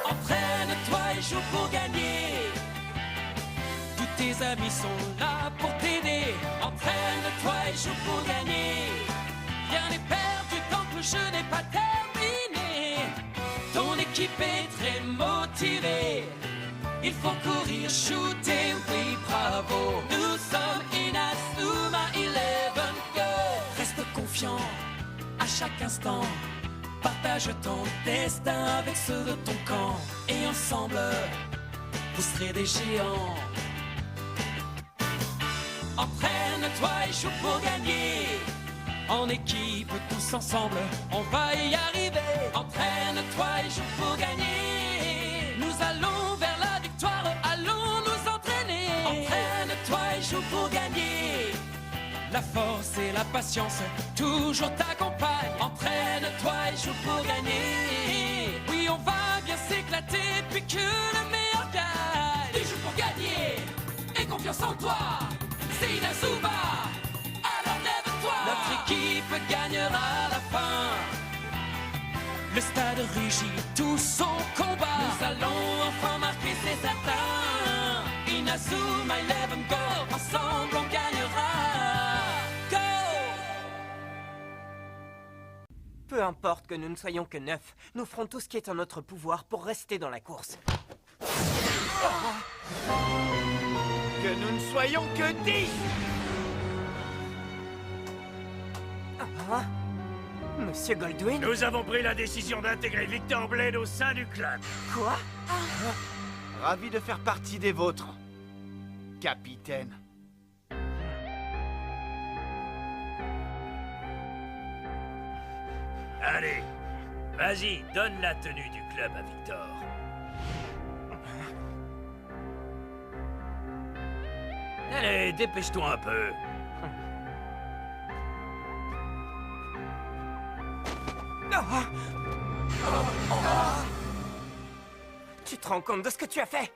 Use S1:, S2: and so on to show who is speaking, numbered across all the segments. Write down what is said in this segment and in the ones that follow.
S1: Entraîne-toi et joue pour gagner. Tous tes amis sont là pour t'aider. Entraîne-toi et joue pour gagner. Rien n'est perdu tant que le jeu n'est pas terminé. Ton équipe est très motivée. Il faut courir, shooter, oui bravo. Nous sommes Inazuma 11 Go. Reste confiant à chaque instant. Partage ton destin avec ceux de ton camp. Et ensemble, vous serez des géants. Entraîne-toi et joue pour gagner. En équipe, tous ensemble, on va y arriver. Entraîne-toi et joue pour gagner. Nous allons vers la victoire, allons nous entraîner. Entraîne-toi et joue pour gagner. La force et la patience toujours t'accompagnent. Entraîne-toi et joue pour gagner. Oui, on va bien s'éclater, puis que le meilleur gagne. Tu joues pour gagner, et confiance en toi. C'est Inazuma, alors lève-toi. Notre équipe gagnera à la fin. Le stade rugit tout son combat. Nous allons enfin marquer ses atteints. Inazuma 11 Go, ensemble on gagnera.
S2: Peu importe que nous ne soyons que 9, nous ferons tout ce qui est en notre pouvoir pour rester dans la course.
S3: Que nous ne soyons que 10.
S2: Monsieur Goldwyn?
S4: Nous avons pris la décision d'intégrer Victor Blade au sein du club.
S2: Quoi?
S3: Ravi de faire partie des vôtres, capitaine.
S4: Allez, vas-y, donne la tenue du club à Victor. Allez, dépêche-toi un peu.
S2: Tu te rends compte de ce que tu as fait?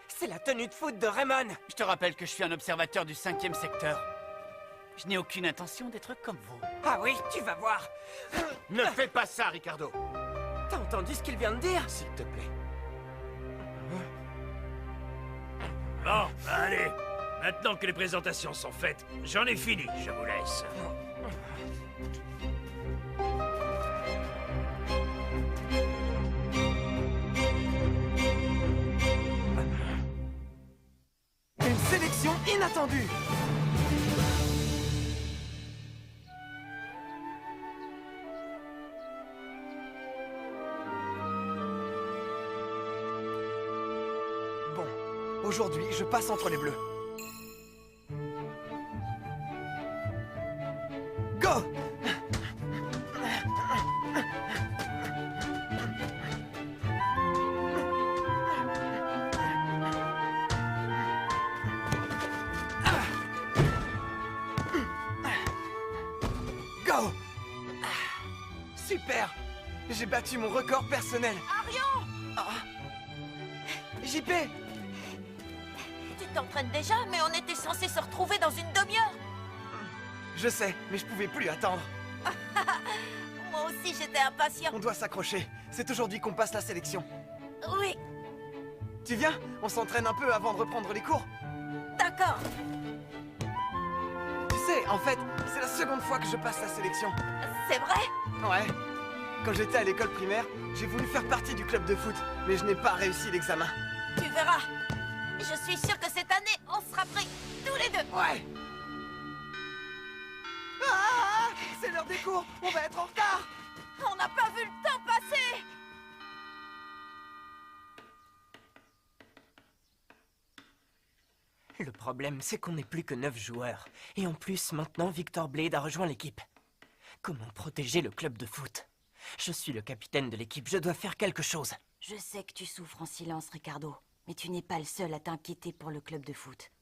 S2: C'est la tenue de foot de Raymond.
S3: Je te rappelle que je suis un observateur du 5e secteur. Je n'ai aucune intention d'être comme vous.
S2: Ah oui, tu vas voir.
S3: Ne fais pas ça, Ricardo.
S2: T'as entendu ce qu'il vient de dire?
S3: S'il te plaît.
S4: Bon, allez. Maintenant que les présentations sont faites, j'en ai fini, je vous laisse.
S2: Une sélection inattendue. Bon, aujourd'hui, je passe entre les bleus. Go! Go! Super! J'ai battu mon record personnel.
S5: Arion!
S2: JP!
S5: Tu t'entraînes déjà, mais on était censé se retrouver dans une demi-heure.
S2: Je sais, mais je pouvais plus attendre.
S5: Moi aussi, j'étais impatient.
S2: On doit s'accrocher. C'est aujourd'hui qu'on passe la sélection.
S5: Oui,
S2: Tu viens? On s'entraîne un peu avant de reprendre les cours.
S5: d'accord.
S2: Tu sais, en fait, c'est la seconde fois que je passe la sélection.
S5: C'est vrai?
S2: Ouais. Quand j'étais à l'école primaire, j'ai voulu faire partie du club de foot, mais je n'ai pas réussi l'examen.
S5: Tu verras. Je suis sûre que cette année, on sera pris tous les deux.
S2: Ouais. Ah! C'est l'heure des cours. On va être en retard.
S5: On n'a pas vu le temps passer.
S2: Le problème, c'est qu'on n'est plus que 9 joueurs. Et en plus, maintenant, Victor Blade a rejoint l'équipe. Comment protéger le club de foot? Je suis le capitaine de l'équipe, je dois faire quelque chose.
S5: Je sais que tu souffres en silence, Ricardo. Mais tu n'es pas le seul à t'inquiéter pour le club de foot.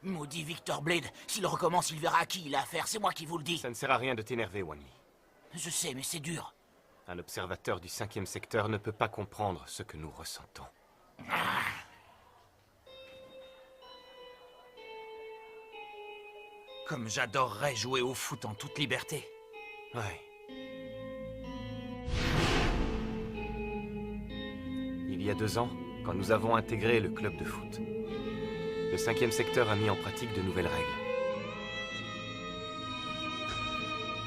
S6: Maudit Victor Blade, s'il recommence, il verra à qui il a affaire, c'est moi qui vous le dis.
S7: Ça ne sert à rien de t'énerver, Wanmi.
S6: Je sais, mais c'est dur.
S7: Un observateur du 5e secteur ne peut pas comprendre ce que nous ressentons.
S6: Comme j'adorerais jouer au foot en toute liberté.
S7: Ouais. Il y a 2 ans, quand nous avons intégré le club de foot, le 5e secteur a mis en pratique de nouvelles règles.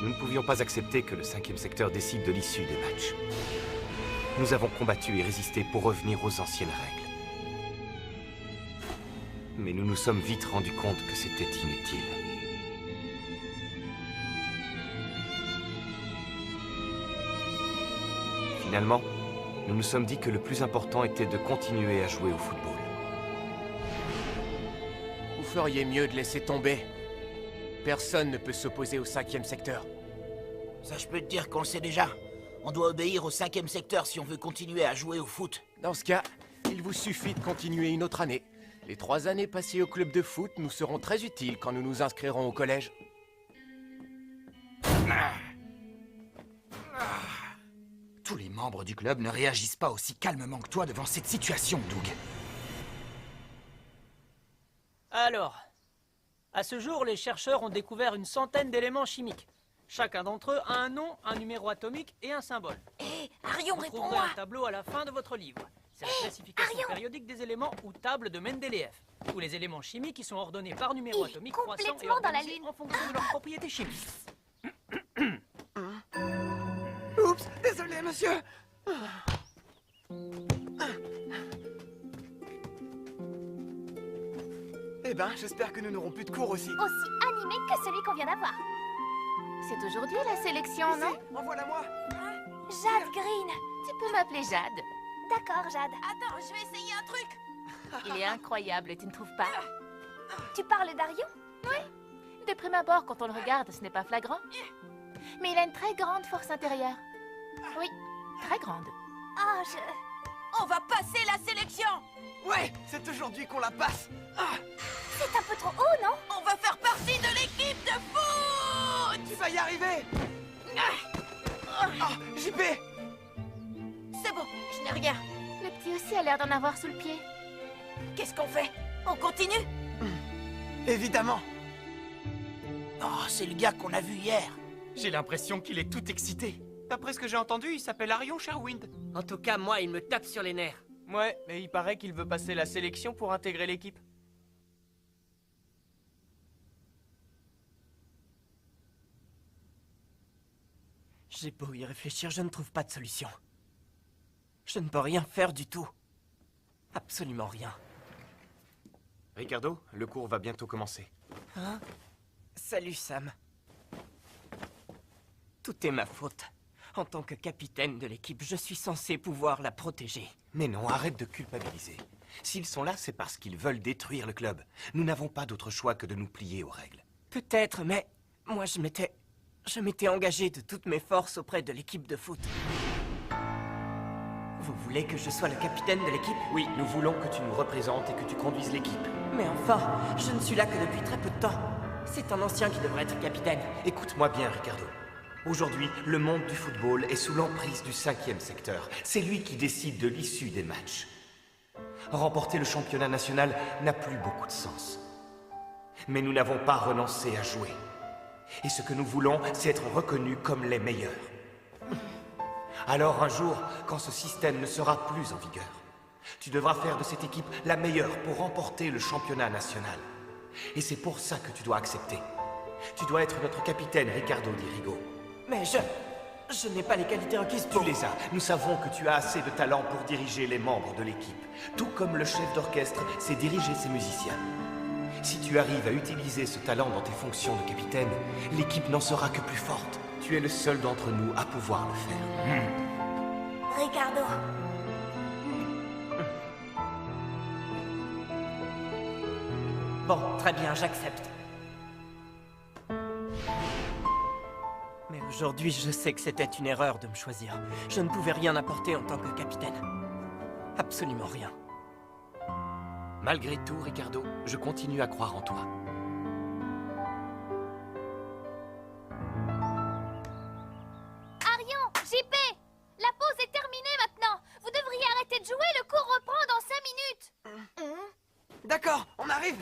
S7: Nous ne pouvions pas accepter que le 5e secteur décide de l'issue des matchs. Nous avons combattu et résisté pour revenir aux anciennes règles. Mais nous nous sommes vite rendus compte que c'était inutile. Finalement, nous nous sommes dit que le plus important était de continuer à jouer au football.
S8: Vous feriez mieux de laisser tomber. Personne ne peut s'opposer au 5e secteur.
S6: Ça, je peux te dire qu'on le sait déjà. On doit obéir au 5e secteur si on veut continuer à jouer au foot.
S8: Dans ce cas, il vous suffit de continuer une autre année. Les 3 années passées au club de foot nous seront très utiles quand nous nous inscrirons au collège.
S6: Tous les membres du club ne réagissent pas aussi calmement que toi devant cette situation, Doug.
S9: Alors, à ce jour, les chercheurs ont découvert une centaine d'éléments chimiques. Chacun d'entre eux a un nom, un numéro atomique et un symbole.
S5: Hé, Arion,
S9: Vous trouverez
S5: réponds-moi!
S9: un tableau à la fin de votre livre. C'est la classification
S5: Arion
S9: périodique des éléments ou table de Mendeleev, où les éléments chimiques y sont ordonnés par numéro
S5: Il est
S9: atomique croissant et
S5: complètement dans la
S9: organisés
S5: lune.
S9: en fonction de leurs propriétés chimiques.
S8: Oups, désolé, monsieur. Eh ben, j'espère que nous n'aurons plus de cours aussi.
S10: Aussi animé que celui qu'on vient d'avoir. C'est aujourd'hui la sélection, non?
S8: Envoie-la-moi.
S10: Jade Green.
S11: Tu peux m'appeler Jade.
S10: D'accord, Jade.
S11: Attends, je vais essayer un truc. Il est incroyable, tu ne trouves pas?
S10: Tu parles d'Arion?
S11: De prime abord, quand on le regarde, ce n'est pas flagrant. Mais il a une très grande force intérieure. Oui, très grande.
S10: Oh,
S11: On va passer la sélection!
S8: Ouais, c'est aujourd'hui qu'on la passe.
S10: C'est un peu trop haut, non?
S11: On va faire partie de l'équipe de foot!
S8: Tu vas y arriver. JP.
S11: C'est bon, je n'ai rien. Le petit aussi a l'air d'en avoir sous le pied. Qu'est-ce qu'on fait? On continue?
S8: Évidemment.
S6: Oh, c'est le gars qu'on a vu hier.
S8: J'ai l'impression qu'il est tout excité. D'après ce que j'ai entendu, il s'appelle Arion Sherwind.
S2: En tout cas, moi, il me tape sur les nerfs.
S12: Ouais, mais il paraît qu'il veut passer la sélection pour intégrer l'équipe.
S2: J'ai beau y réfléchir, je ne trouve pas de solution. Je ne peux rien faire du tout. Absolument rien.
S7: Ricardo, le cours va bientôt commencer.
S2: Hein? Salut, Sam. Tout est ma faute. En tant que capitaine de l'équipe, je suis censé pouvoir la protéger.
S7: Mais non, arrête de culpabiliser. S'ils sont là, c'est parce qu'ils veulent détruire le club. Nous n'avons pas d'autre choix que de nous plier aux règles.
S2: Peut-être, mais moi je m'étais engagé de toutes mes forces auprès de l'équipe de foot. Vous voulez que je sois le capitaine de l'équipe?
S7: Oui, nous voulons que tu nous représentes et que tu conduises l'équipe.
S2: Mais enfin, je ne suis là que depuis très peu de temps. C'est un ancien qui devrait être capitaine.
S7: Écoute-moi bien, Ricardo. Aujourd'hui, le monde du football est sous l'emprise du 5e secteur. C'est lui qui décide de l'issue des matchs. Remporter le championnat national n'a plus beaucoup de sens. Mais nous n'avons pas renoncé à jouer. Et ce que nous voulons, c'est être reconnus comme les meilleurs. Alors un jour, quand ce système ne sera plus en vigueur, tu devras faire de cette équipe la meilleure pour remporter le championnat national. Et c'est pour ça que tu dois accepter. Tu dois être notre capitaine, Ricardo Dirigo.
S2: Mais je n'ai pas les qualités requises pour...
S7: Tu les as. Nous savons que tu as assez de talent pour diriger les membres de l'équipe. Tout comme le chef d'orchestre sait diriger ses musiciens. Si tu arrives à utiliser ce talent dans tes fonctions de capitaine, l'équipe n'en sera que plus forte. Tu es le seul d'entre nous à pouvoir le faire.
S10: Ricardo.
S2: Bon, très bien, j'accepte. Mais aujourd'hui, je sais que c'était une erreur de me choisir. Je ne pouvais rien apporter en tant que capitaine. Absolument rien.
S7: Malgré tout, Ricardo, je continue à croire en toi.
S10: Arion, JP, la pause est terminée maintenant. Vous devriez arrêter de jouer, le cours reprend dans 5 minutes.
S8: D'accord, on arrive.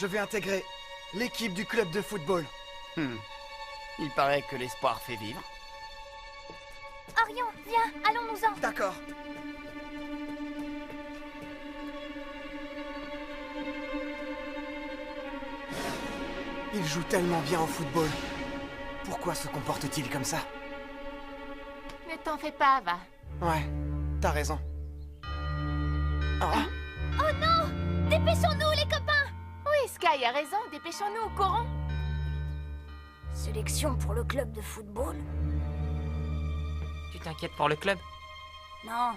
S13: Je vais intégrer l'équipe du club de football.
S3: Il paraît que l'espoir fait vivre.
S10: Arion, viens, allons-nous-en.
S13: D'accord. Il joue tellement bien au football. Pourquoi se comporte-t-il comme ça?
S11: Ne t'en fais pas, va.
S13: Ouais, t'as raison. Oh.
S10: Oh non! Dépêchons-nous, les copains!
S11: Oui, Sky a raison, dépêchons-nous, courons.
S5: Sélection pour le club de football?
S2: Tu t'inquiètes pour le club?
S5: Non.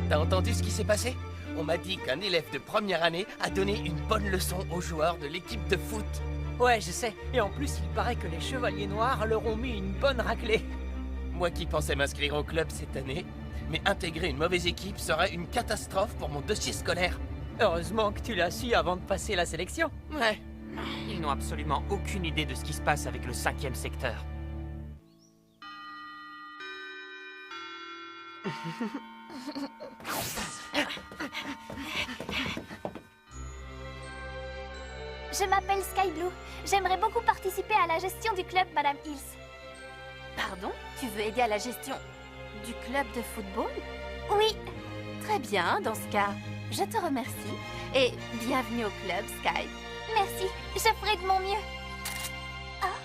S12: T'as entendu ce qui s'est passé? On m'a dit qu'un élève de première année a donné une bonne leçon aux joueurs de l'équipe de foot.
S9: Ouais, je sais. Et en plus, il paraît que les Chevaliers Noirs leur ont mis une bonne raclée.
S12: Moi qui pensais m'inscrire au club cette année, mais intégrer une mauvaise équipe serait une catastrophe pour mon dossier scolaire.
S9: Heureusement que tu l'as su avant de passer la sélection.
S12: Ouais.
S2: Ils n'ont absolument aucune idée de ce qui se passe avec le 5e secteur.
S10: Je m'appelle Sky Blue. J'aimerais beaucoup participer à la gestion du club, Madame Hills.
S11: Pardon? Tu veux aider à la gestion du club de football?
S10: Oui.
S11: Très bien, dans ce cas, je te remercie. Et bienvenue au club, Sky.
S10: Merci, je ferai de mon mieux. Ah.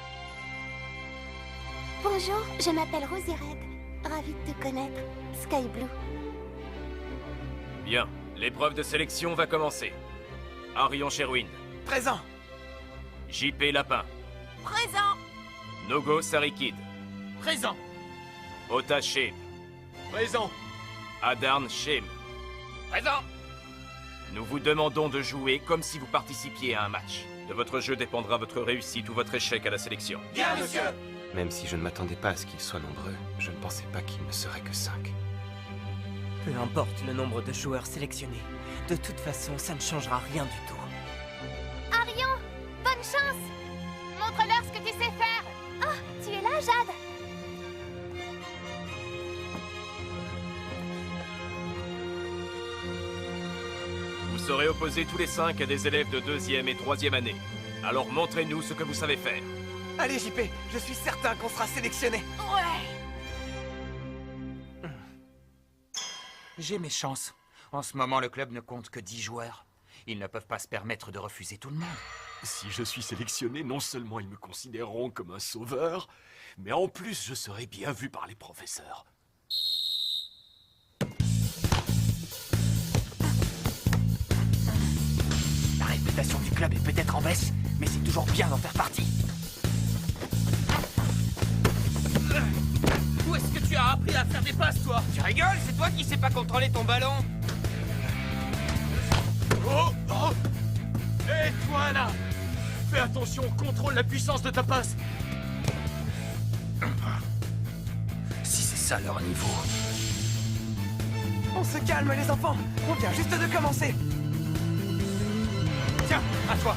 S10: Bonjour, je m'appelle Rosie Red. Ravie de te connaître, Sky Blue.
S4: Bien, l'épreuve de sélection va commencer. Arion Sherwin.
S13: Présent.
S4: JP Lapin.
S5: Présent.
S4: Nogo Sarikid.
S3: Présent.
S4: Ota Shem.
S8: Présent.
S4: Adarn Shem.
S3: Présent.
S4: Nous vous demandons de jouer comme si vous participiez à un match. De votre jeu dépendra votre réussite ou votre échec à la sélection.
S3: Bien, monsieur.
S7: Même si je ne m'attendais pas à ce qu'ils soient nombreux, je ne pensais pas qu'ils ne seraient que 5.
S2: Peu importe le nombre de joueurs sélectionnés. De toute façon, ça ne changera rien du tout.
S10: Arion, bonne chance.
S11: Montre-leur ce que tu sais faire.
S10: Ah, tu es là, Jade.
S4: Vous serez opposés tous les 5 à des élèves de 2e et 3e année. Alors montrez-nous ce que vous savez faire.
S13: Allez, JP, je suis certain qu'on sera sélectionné.
S5: Ouais.
S3: J'ai mes chances. En ce moment, le club ne compte que 10 joueurs. Ils ne peuvent pas se permettre de refuser tout le monde.
S14: Si je suis sélectionné, non seulement ils me considéreront comme un sauveur, mais en plus je serai bien vu par les professeurs.
S3: La réputation du club est peut-être en baisse, mais c'est toujours bien d'en faire partie. Où est-ce que tu as appris à faire des passes, toi? Tu rigoles? C'est toi qui sais pas contrôler ton ballon.
S14: Oh, oh. Hé, toi là! Fais attention, contrôle la puissance de ta passe!
S3: Si c'est ça leur niveau...
S13: On se calme, les enfants. On vient juste de commencer.
S3: Tiens, à toi.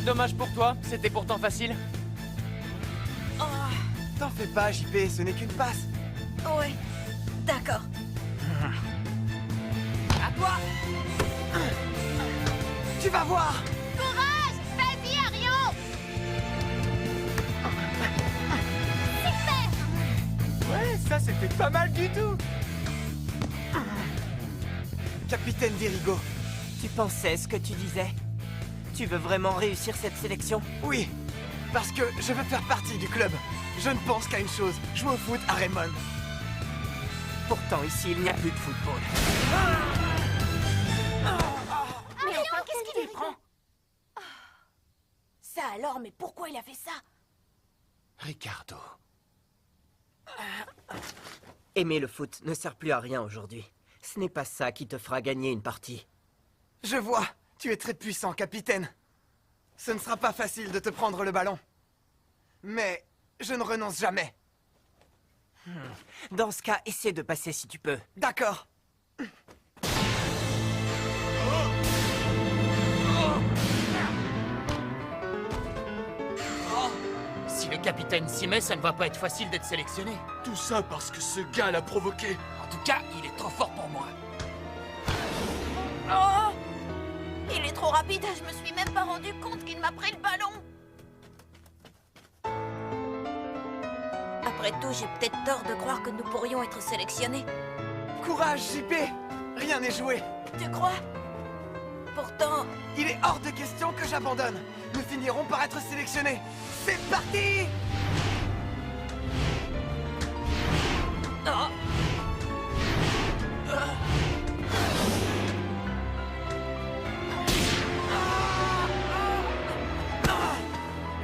S12: Dommage pour toi, c'était pourtant facile.
S13: T'en fais pas, JP, ce n'est qu'une passe.
S5: Ouais. D'accord.
S3: À toi.
S13: Tu vas voir.
S10: Courage! Vas-y, Arion! Super!
S13: Ouais, ça c'était pas mal du tout. Capitaine Dirigo.
S2: Tu pensais ce que tu disais? Tu veux vraiment réussir cette sélection?
S13: Oui, parce que je veux faire partie du club. Je ne pense qu'à une chose, jouer au foot à Raymond.
S2: Pourtant, ici, il n'y a plus de football.
S5: Mais enfin, qu'est-ce qu'il lui prend? Ça alors, mais pourquoi il a fait ça?
S8: Ricardo.
S2: Aimer le foot ne sert plus à rien aujourd'hui. Ce n'est pas ça qui te fera gagner une partie.
S13: Je vois, tu es très puissant, capitaine. Ce ne sera pas facile de te prendre le ballon. Mais je ne renonce jamais.
S2: Dans ce cas, essaie de passer si tu peux.
S13: D'accord.
S3: Si le capitaine s'y met, ça ne va pas être facile d'être sélectionné.
S14: Tout ça parce que ce gars l'a provoqué.
S3: En tout cas, il est trop fort pour moi.
S15: Oh! Il est trop rapide, je me suis même pas rendu compte qu'il m'a pris le ballon. Après tout, j'ai peut-être tort de croire que nous pourrions être sélectionnés.
S13: Courage, JP! Rien n'est joué.
S15: Tu crois? Pourtant...
S13: Il est hors de question que j'abandonne. Nous finirons par être sélectionnés. C'est parti!
S15: Oh.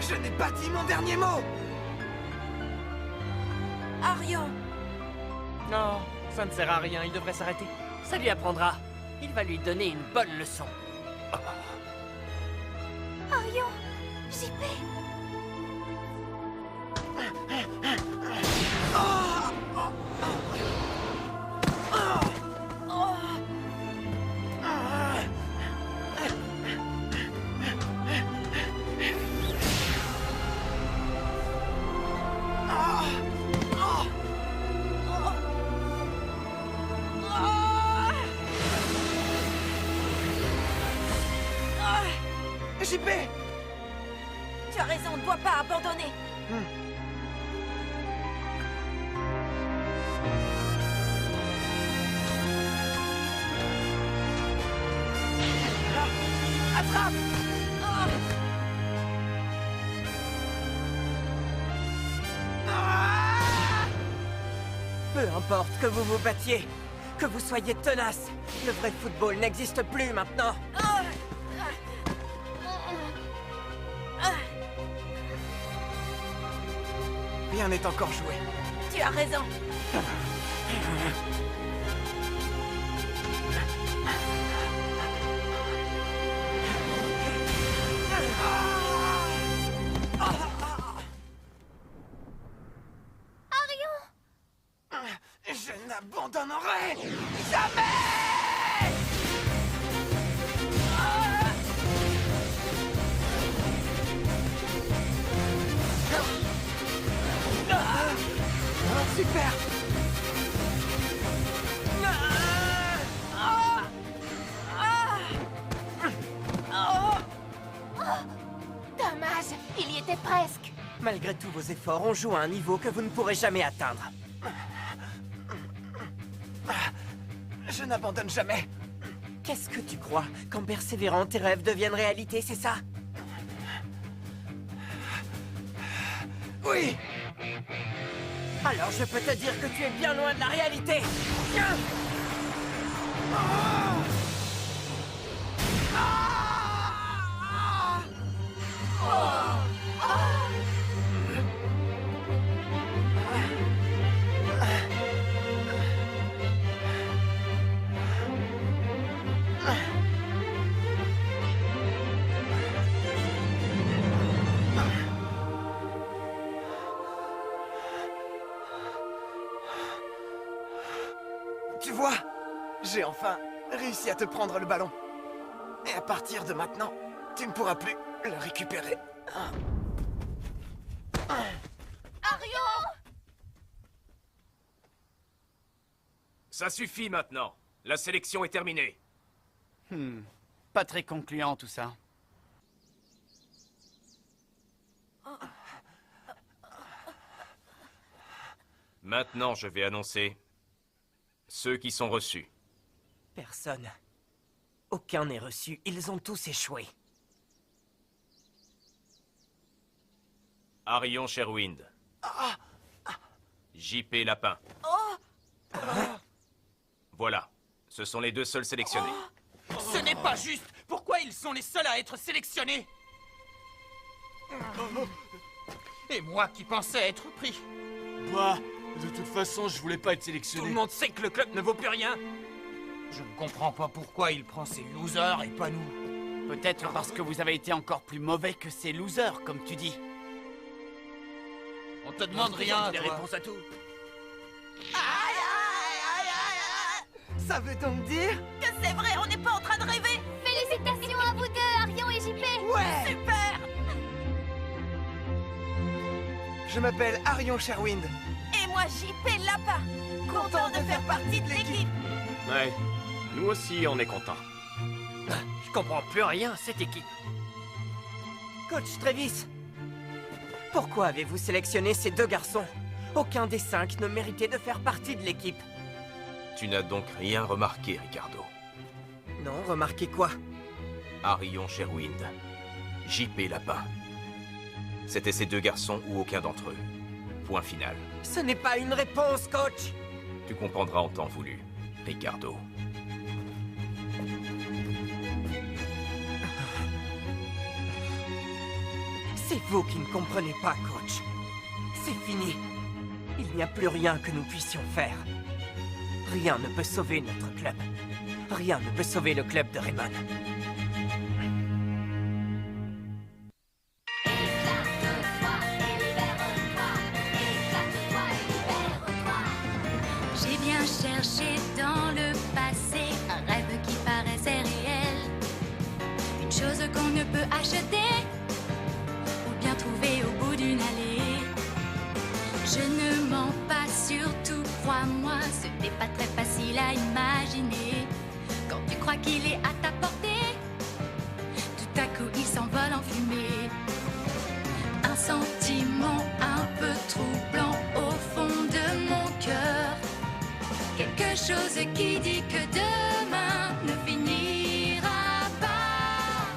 S13: Je n'ai pas dit mon dernier mot!
S15: Arion!
S9: Non, ça ne sert à rien, il devrait s'arrêter. Ça lui apprendra. Il va lui donner une bonne leçon.
S10: Arion, JP.
S13: JP!
S15: Tu as raison, on ne doit pas abandonner.
S13: Attrape!
S2: Peu importe que vous vous battiez, que vous soyez tenace, le vrai football n'existe plus maintenant.
S13: Rien n'est encore joué.
S15: Tu as raison.
S13: Je n'abandonnerai jamais! Super!
S11: Dommage, il y était presque.
S2: Malgré tous vos efforts, on joue à un niveau que vous ne pourrez jamais atteindre.
S13: Je n'abandonne jamais.
S2: Qu'est-ce que tu crois? Qu'en persévérant, tes rêves deviennent réalité, c'est ça?
S13: Oui!
S2: Alors je peux te dire que tu es bien loin de la réalité.
S13: Tu vois, j'ai enfin réussi à te prendre le ballon. Et à partir de maintenant, tu ne pourras plus le récupérer.
S15: Arion!
S4: Ça suffit maintenant. La sélection est terminée.
S12: Pas très concluant tout ça.
S4: Maintenant, je vais annoncer ceux qui sont reçus.
S2: Personne. Aucun n'est reçu. Ils ont tous échoué.
S4: Arion Sherwind. JP Lapin. Voilà. Ce sont les deux seuls sélectionnés.
S3: Ce n'est pas juste. Pourquoi ils sont les seuls à être sélectionnés? Et moi qui pensais être pris.
S14: Bah, de toute façon, je voulais pas être sélectionné.
S3: Tout le monde sait que le club ne vaut plus rien. Je ne comprends pas pourquoi il prend ces losers et pas nous.
S12: Peut-être parce que vous avez été encore plus mauvais que ces losers, comme tu dis.
S3: On te demande rien,
S12: les
S3: toi.
S12: réponses à tout.
S13: Ça veut donc dire
S15: que c'est vrai, on n'est pas en train de rêver.
S10: Félicitations à vous deux, Arion et JP.
S13: Ouais!
S15: Super!
S13: Je m'appelle Arion Sherwind.
S15: Et moi, JP Lapin. Content de faire partie de l'équipe.
S14: Ouais, nous aussi, on est contents.
S9: Je comprends plus rien à cette équipe.
S2: Coach Travis, pourquoi avez-vous sélectionné ces 2 garçons? Aucun des 5 ne méritait de faire partie de l'équipe.
S4: Tu n'as donc rien remarqué, Ricardo.
S2: Non, remarquez quoi?
S4: Arion Sherwind, JP Lapin. C'était ces 2 garçons ou aucun d'entre eux. Point final.
S2: Ce n'est pas une réponse, coach!
S4: Tu comprendras en temps voulu, Ricardo.
S2: C'est vous qui ne comprenez pas, coach. C'est fini. Il n'y a plus rien que nous puissions faire. Rien ne peut sauver notre club. Rien ne peut sauver le club de Rayman.
S16: J'ai bien cherché dans le passé un rêve qui paraissait réel. Une chose qu'on ne peut acheter ou bien trouver au bout d'une allée. Je ne mens pas, surtout crois-moi, ce n'est pas très facile à imaginer. Quand tu crois qu'il est à ta portée, tout à coup il s'envole en fumée. Un sentiment un peu troublant au fond de mon cœur. Quelque chose qui dit que demain ne finira pas.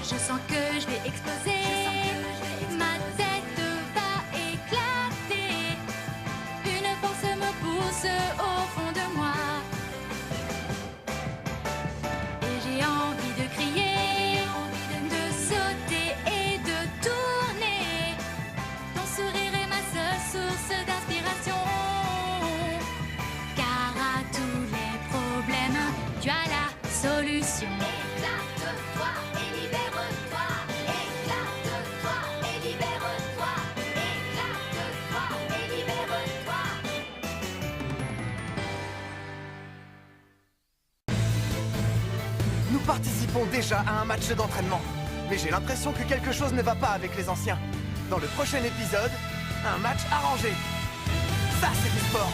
S16: Je sens que je vais exploser. Ma tête va éclater. Une force me pousse au fond de moi. Et j'ai envie de crier, de sauter et de tourner. Ton sourire est ma seule source d'inspiration. Car à tous les problèmes, tu as la solution. Éclate-toi et libère-toi. Éclate-toi et libère-toi. Éclate-toi et libère-toi.
S13: Nous participons déjà à un match d'entraînement. Mais j'ai l'impression que quelque chose ne va pas avec les anciens. Dans le prochain épisode, un match arrangé. Ça, c'est du sport.